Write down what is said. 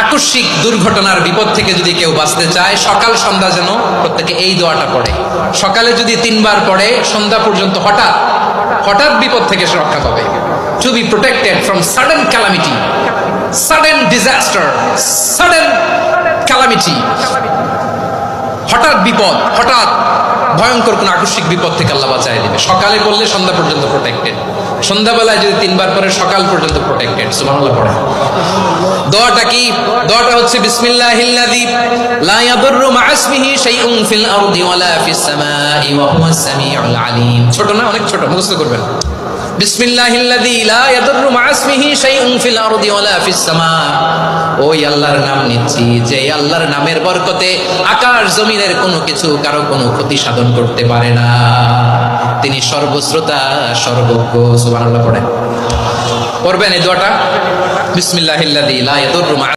আকস্মিক দুর্ঘটনার বিপদ থেকে যদি কেউ বাঁচতে চায়, সকাল সন্ধ্যা যেন প্রত্যেকে এই দোয়াটা পড়ে। সকালে যদি 3 বার পড়ে, সন্ধ্যা পর্যন্ত হঠাৎ বিপদ থেকে সে রক্ষা পাবে। To be protected from sudden calamity, sudden disaster, sudden calamity, হঠাৎ বিপদ, হঠাৎ ভয়ঙ্কর কোন আকস্মিক বিপদ থেকে আল্লাহ বাঁচায় দিবে। সকালে পড়লে সন্ধ্যা পর্যন্ত প্রোটেক্টেড, সন্ধ্যাবেলায় যদি 3 বার পরে সকাল পর্যন্ত প্রোটেক্টেড। সুবহানাল্লাহ পড়ে। দোয়াটা কি? দোয়াটা হচ্ছে বিসমিল্লাহিল্লাযী লা ইয়াদুররু মা ইসমিহি শাইউন ফিল আরদি ওয়ালা ফিস সামাই ওয়া হুয়াস সামিউল আলীম। ছোট না? অনেক ছোট, মুখস্থ করবেন। বিসমিল্লাহিল্লাযী লা ইয়াদুররু মা ইসমিহি শাইউন ফিল আরদি ওয়ালা ফিস সামা। ওই আল্লাহর নাম নিচ্ছি, যে আল্লাহর নামের বরকতে আকাশ জমিনের কোনো কিছু কারো কোনো ক্ষতি সাধন করতে পারে না। তিনি সর্বশ্রোতা, সর্বজ্ঞ। সুবহানাল্লাহ পড়েন। পড়বেন এই দোয়াটা, বিসমিল্লাহিল্লাযী লা ইয়াদুররু মা